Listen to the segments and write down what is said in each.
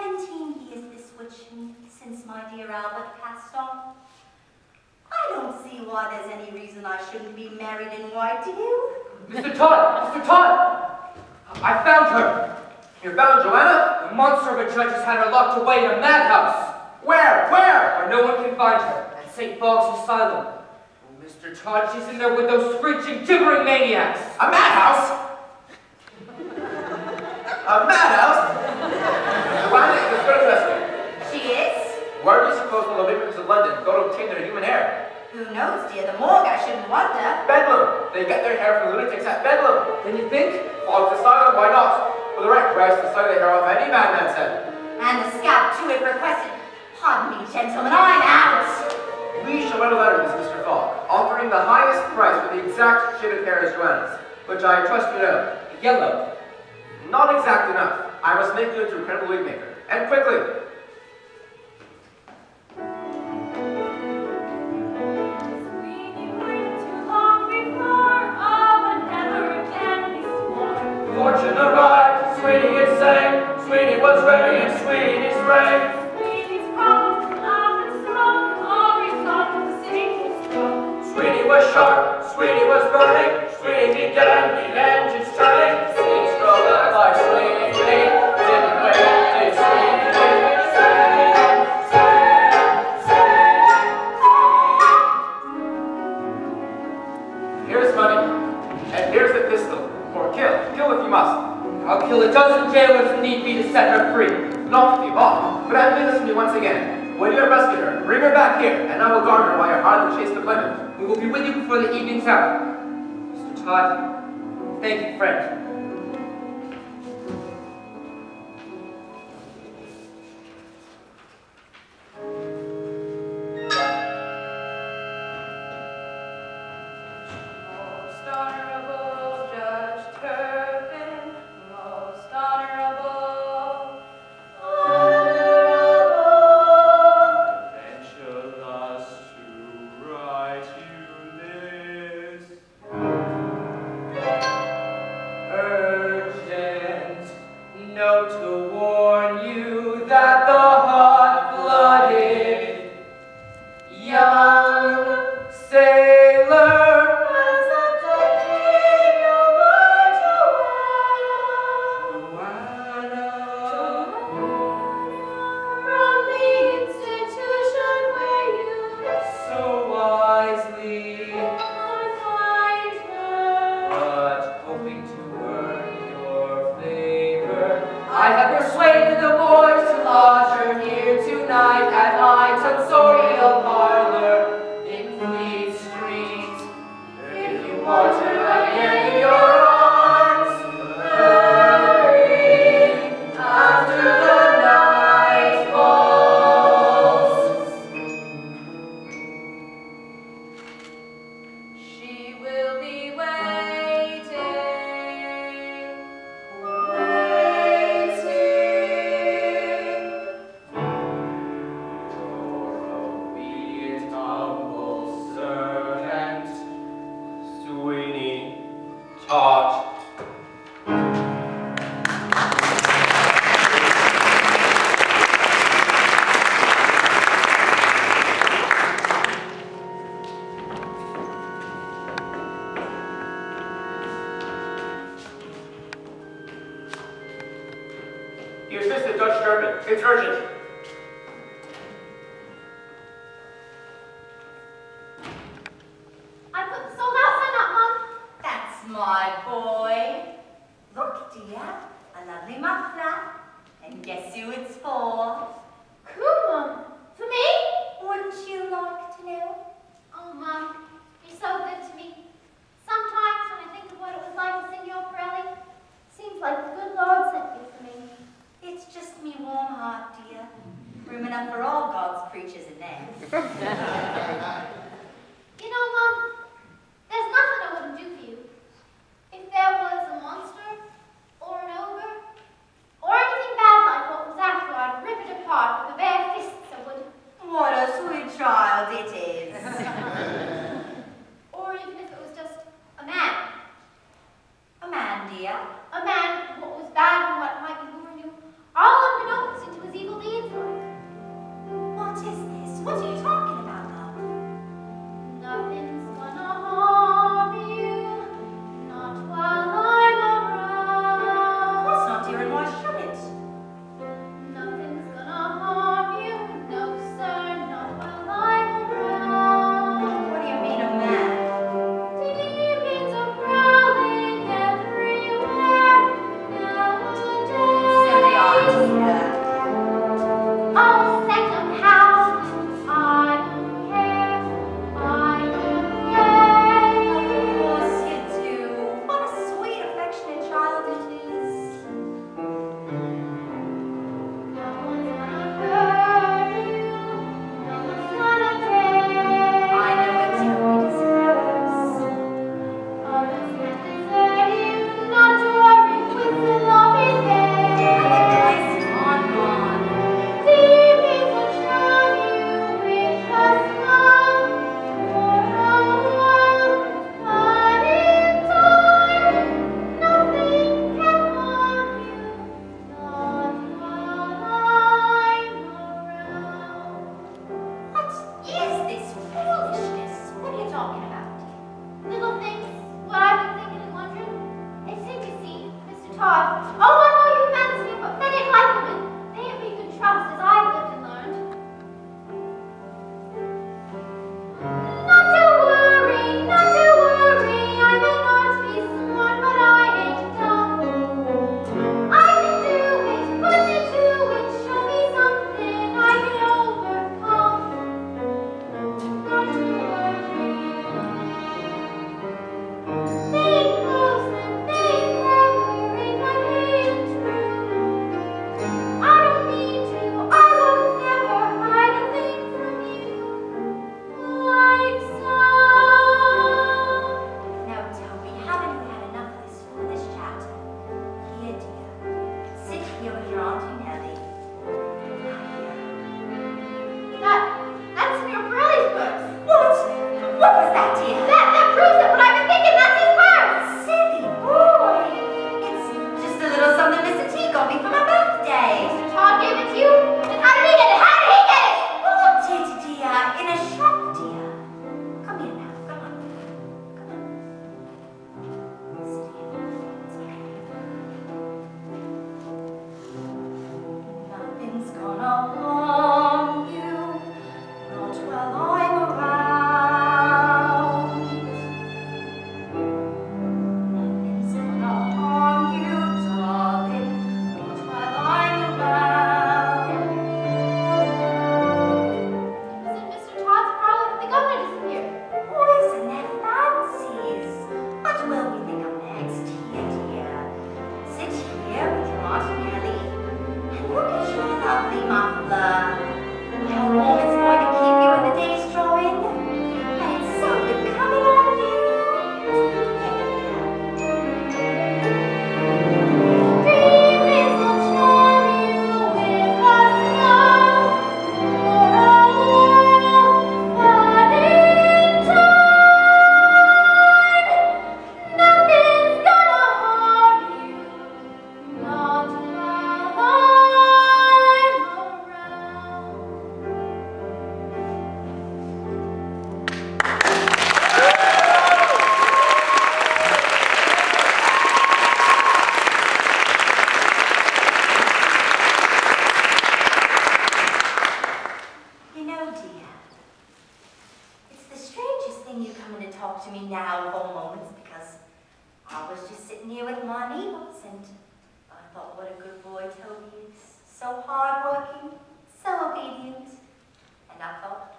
17 years this witching since my dear Albert passed on. I don't see why there's any reason I shouldn't be married in white to you. Mr. Todd! Mr. Todd! I found her! You found Joanna? The monster of a judge has had her locked away in a madhouse. Where? Where? Where no one can find her, at St. Bog's Asylum. Oh, Mr. Todd, she's in there with those screeching, gibbering maniacs. A madhouse? A madhouse? Joanna is good interesting. She is? Where do you suppose the Levitians of London go to obtain their human hair? Who knows, dear? The morgue, I shouldn't wonder. Bedlam. They get their hair from lunatics at Bedlam. Then you think? Bog's Asylum, why not? For the right price, the sight of the hair off any madman's head. And the scalp, too, if requested. Pardon me, gentlemen, I'm out. We shall write a letter to this Mr. Fogg, offering the highest price for the exact shade of hair as Joanna's, which I trust you know. Yellow. Not exact enough. I must make you into a credible wig maker. And quickly. Fortune arrived, Sweeney is sang, Sweeney was ready and Sweeney sprang. Sweeney's promised love and song, all resolved to sing his song. Sweeney was sharp, Sweeney was burning, Sweeney began the engines turning. Sweeney strode out like Sweeney came, didn't wait, did Sweeney sang. Here's money, and here's the pistol. For kill if you must. I'll kill a dozen jailers if need be to set her free. Not to be bought, but have me listen to me once again. When you have rescued her, bring her back here, and I will guard her while your harlot chase to Plymouth. We will be with you before the evening's out. Mr. Todd, thank you, friend. Here's this to Dutch German. It's urgent. I put the sold out sign up, Mom. That's my boy. Look, dear, a lovely muffler. And guess who it's for? Cool, Mom. For me? Wouldn't you like to know? Oh, Mom, you're so good to me. Sometimes when I think of what it was like to sing your Pirelli, seems like the good Lord sent you for me. It's just me warm heart, dear. Room enough for all God's creatures in there. You know, Mom, there's nothing I wouldn't do for you. If there was a monster, or an ogre, or anything bad like what was after, I'd rip it apart with the bare fists I would. What a sweet child it is. Or even if it was just a man. A man, dear. A man, what was bad and what might be luring you, all unbeknownst into his Todd. Oh, I know you fancy him, but men ain't like women. They ain't we could trust as I've lived and learned. Not to worry, not to worry. I may not be smart, but I ain't dumb. I can do it, put me to it, show me something I can overcome. Not to worry. Think close and think clever if I ain't true. I don't need to, I won't never hide a thing from you. Like some. Now tell me, haven't you had enough of this chapter? Here, dear. Sit here with your Auntie Nellie. That's in your Burley's books. What? What was that, dear? That proves it, what I've been thinking, that's his words. Silly boy. It's just a little something Mr. T got me for my birthday. Mr. Todd gave it to you? Then how did he get it? How did he get it? Bought it, dear, in a shop, dear. Come here now. Come on. Come on. Sit here. It's okay. Nothing's gonna harm you, not while I'm around. Nothing's gonna harm you, darling, not while I'm around. It was in Mr. Todd's parlor that the governor disappeared. Boys and their fancies. What will we think of next? Here, dear. Sit here with your Auntie Nellie and look at your lovely muffler. How warm it's going to keep you when the days draw in. And it's so becoming on you. Dreamers will charm you with a smile for a while, but in time, nothing's gonna harm you, not while I'm around. You know, dear, it's the strangest thing you come in and talk to me now of all moments because I was just sitting here with my needles and I thought what a good boy Toby is. So hardworking, so obedient. And I thought,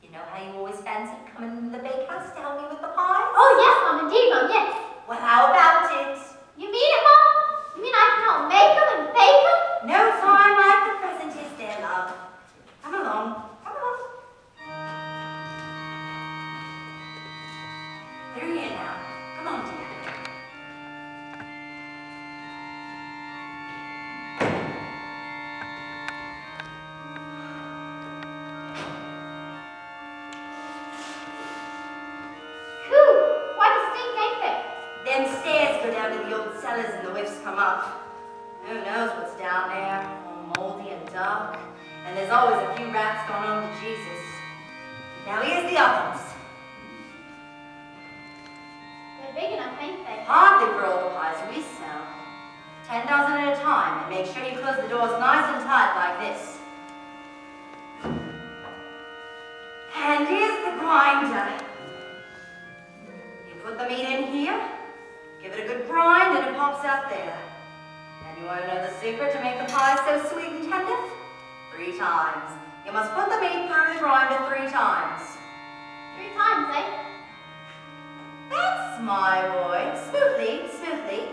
you know how you always fancied coming into the bakehouse to help me with the pies? Oh, yes, Mom, indeed, Mom, yes. Well, how about it? You mean it, Mom? You mean I can help make them and bake them? No time like the present is there, love. Come along, come along. Through here now. Come on, dear. Whew, quite a stink, ain't there? Them stairs go down to the old cellars and the whiffs come up. Who knows what's down there? All moldy and dark. And there's always a few rats gone home to Jesus. Now here's the ovens. They're big enough, ain't they? Hardly for all the pies we sell. 10 dozen at a time, and make sure you close the doors nice and tight like this. And here's the grinder. You put the meat in here, give it a good grind, and it pops out there. And you want to know the secret to make the pie so sweet and tender? 3 times. You must put the meat through the grinder 3 times. 3 times, eh? That's my boy. Smoothly, smoothly.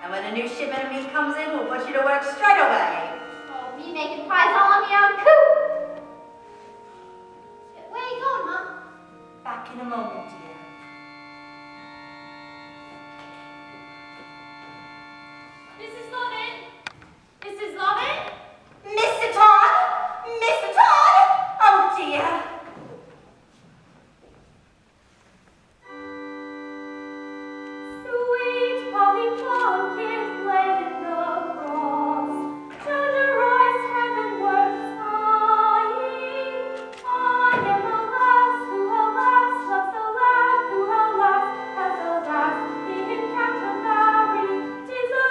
And when a new shipment of meat comes in, we'll put you to work straight away. Oh, me making pies all on me own coop. Where are you going, Mom? Back in a moment, dear. This is not it. This is not it. Mr. Todd! Mr. Todd! Oh, dear. Sweet Polly Plunket laid in the cross, tender eyes heavenward sighing. I am a lass who, alas, loves a lad who, alas, has alas been Canterbury. 'Tis a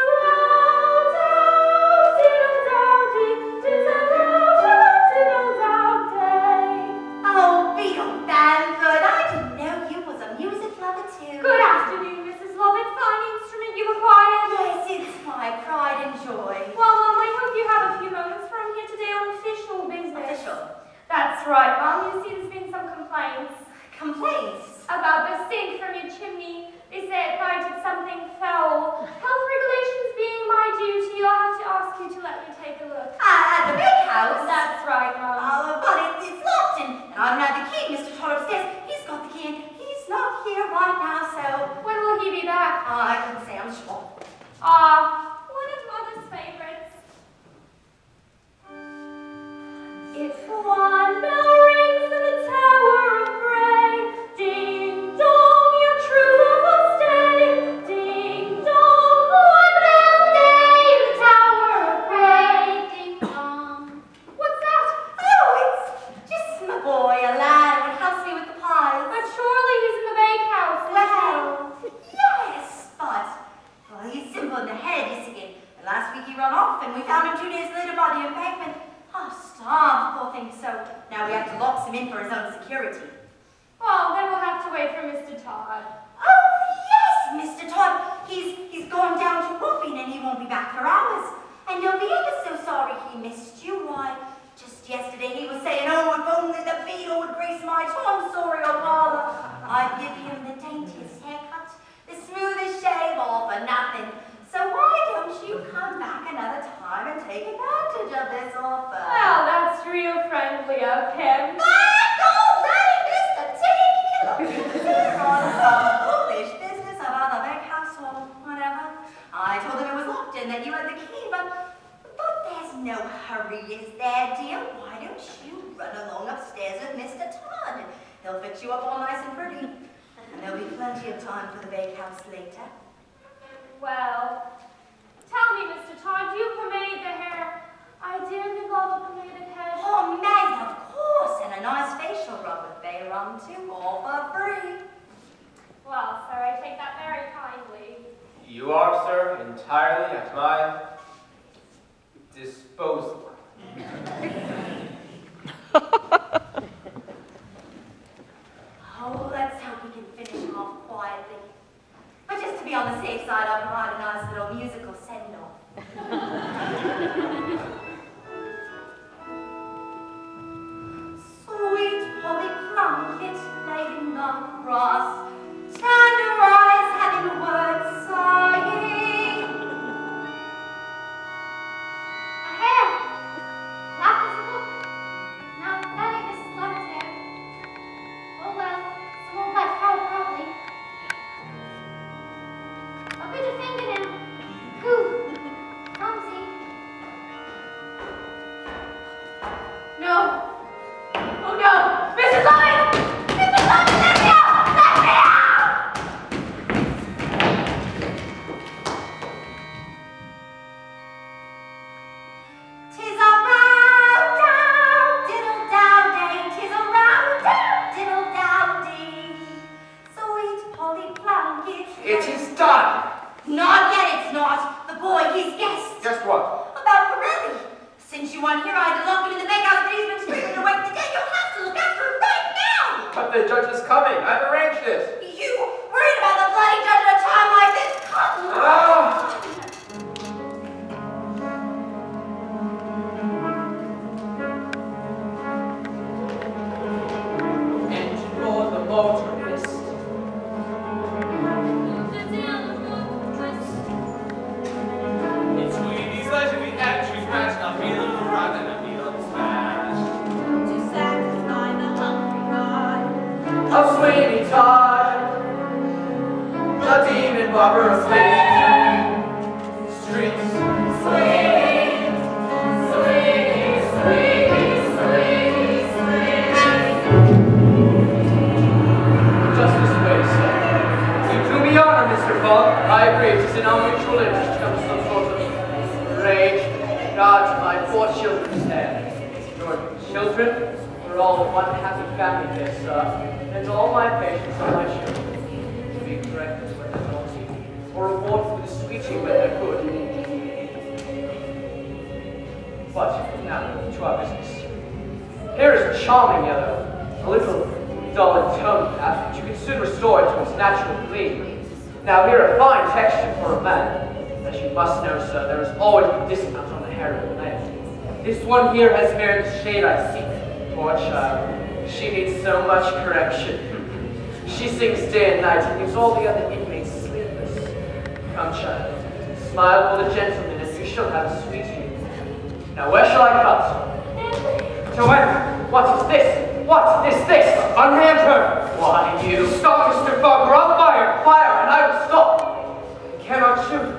pimple in the head, you see. And last week he ran off, and we found him 2 days later by the embankment. Oh, starved, poor thing. So now we have to lock him in for his own security. Well, then we'll have to wait for Mr. Todd. Oh, yes, Mr. Todd. He's gone down to whooping, and he won't be back for hours. And you'll be ever so sorry he missed you. Why, just yesterday he was saying, oh, if only the beetle would grace my tonsorial parlor, I'd give him the daintiest haircut, the smoothest shave, all for nothing. So why don't you come back another time and take advantage of this offer? Well, that's real friendly of him. Back already, Mr. T! He's on some foolish business about the big house or whatever. I told him it was locked and that you had the key, but there's no hurry, is there, dear? Why don't you run along upstairs with Mr. Todd? He'll fix you up all nice and pretty, and there'll be plenty of time for the bakehouse later. Well, tell me, Mr. Todd, do you pomade the hair? I dearly love a pomaded head. Oh, Meg, of course, and a nice facial rub with bay rum too, all for free. Well, sir, I take that very kindly. You are, sir, entirely at my disposal. Oh, let's hope we can finish him off quietly. But just to be on the safe side, I'll provide a nice little musical send-off. Sweet Polly Plunkett, laid in the grass, tender eyes having words sighing. A hair! Black as a book. Now, that ain't Mrs. Lover's hair. Oh well, some old black cow probably. A bit of fingernail. Ooh, clumsy. No. Oh no! Mrs. Lovett! Mrs. Lovett, let me out! Let me out! Tis a round down, diddle down day, tis a round down, diddle down day. Sweet Polly Plunkett. It is done! Not yet, it's not. The boy, he's guessed. Just what? About Pirelli. Since you weren't here, I had to lock him in the bakehouse, but he's been screaming awake today. You'll have to look after him right now. But the judge is coming. I've arranged it. You worried about the bloody judge at a time like this? Come on. Ah! Engine for the motorist. It's Sweeney's leisurely entries match, and I feel the run and I feel the smash. To satisfy the hungry heart. Of Sweeney Todd, the demon barber of Sweeney streets. Sweeney, Sweeney, Sweeney, Sweeney, Sweeney. Just this way, sir. You do me honor, Mr. Fogg. I agree. It is in our mutual interest to come to some sort of rage. God, my poor children stand. Your children? We're all one happy family here, sir. And all my patients are my children. To be corrected when they're naughty, or rewarded with a sweetie when they're good. But now, to our business. Here is a charming yellow, a little dull in tone perhaps, but you can soon restore it to its natural gleam. Now here a fine texture for a man. As you must know, sir, there is always a discount on the hair of a man. This one here has married the shade I seek. Poor child, she needs so much correction. She sings day and night and leaves all the other inmates sleepless. Come, child, smile for the gentleman and you shall have a sweet youth. Now where shall I cut? To when? What is this? What is this? Unhand her! Why, you stop, Mr. Fogg, or I'll fire! Fire, and I will stop! Cannot shoot.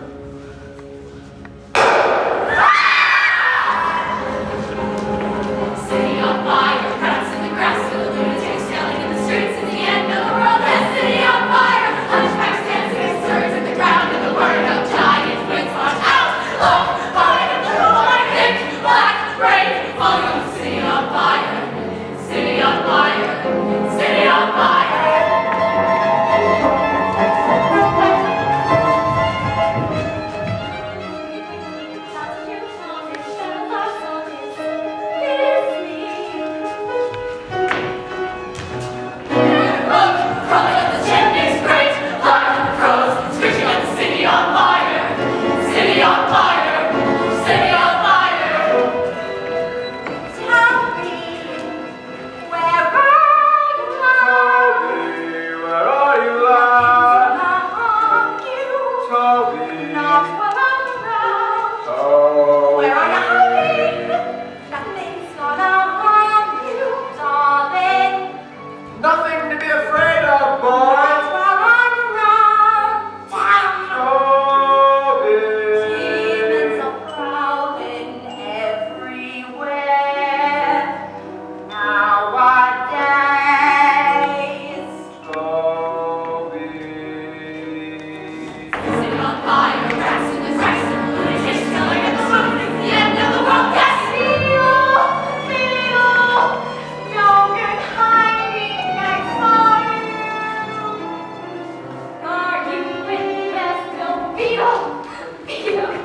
City on fire, rats in the grass, the lunatics yelling in the streets, in the end of the world, yes, city on fire! Hunchbacks dancing, swords in the ground, and the word of giant wings march out! Look, fire, blue, white, pink, black, gray, volume, city on fire! City on fire! City on fire! Not while I'm around. Toby. Where are you hiding? Nothing's gonna harm you, darling. Nothing to be afraid of, Not boys. while I'm around. Down. Toby. Demons are prowling everywhere. Nowadays. Toby. Sitting on fire, rats in the cracks, and the lunatics yelling at the moon. It's the end of the world. Yes, Beetle, Beetle, don't get hiding, I saw you. Are you with us? No, Beetle! Beetle!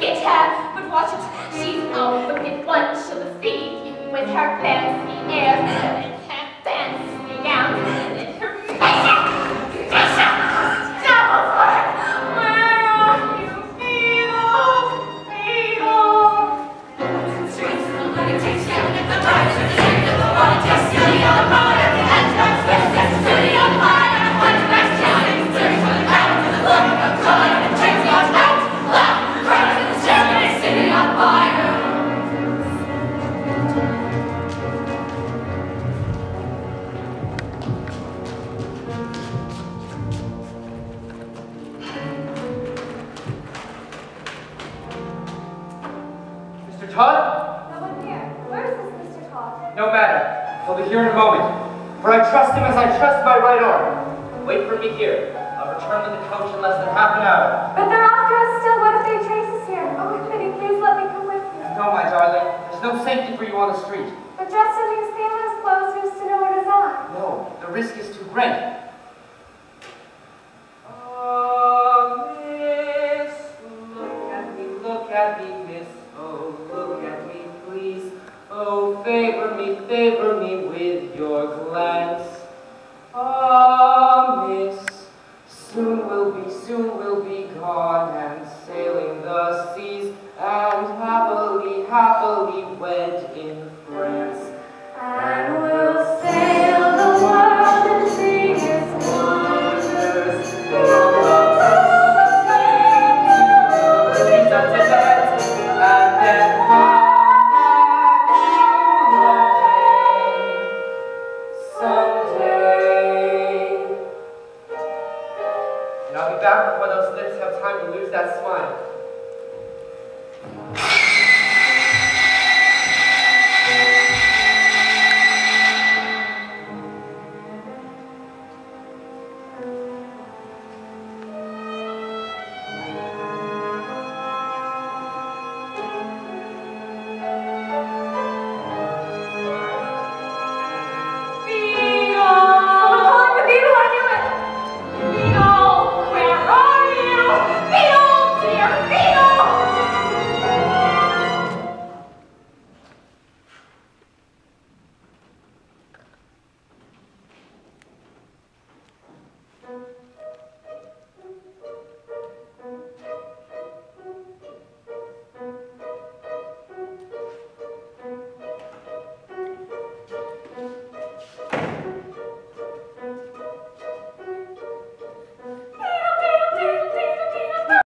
Get her, but watch it. She's a wicked one. She'll deceive you with her fancy airs and her fancy gowns and her devil's work. Where are you, Beetle? Beetle! streets, the lunatics yelling at the birds. It's the end of the world. Just yelling at the fire. And that's city on fire. Hunchbacks shouting, searching for the ground. Looking up, crying, and drinks lost out. Loud, crying in the street, city on fire. Mr. Todd? No one here. Where is this Mr. Todd? No matter. He'll be here in a moment. For I trust him as I trust my right arm. Wait for me here. I'll return with the coach in less than half an hour. But they're after us still. What if they trace us here? Oh, Whitney, please let me come with you. No, my darling. There's no safety for you on the street. But dressed in these sailor's clothes, who's to know what is on? No, the risk is too great. Miss, look at me, miss. Oh, look at me, please. Oh, favor me with your glance. Miss, soon we'll be gone and sailing the seas and happily wed in France. And we'll sail the world and see its wonders. From the seas to Tibet, and then come someday. And I'll be back before those lips have time to lose that smile.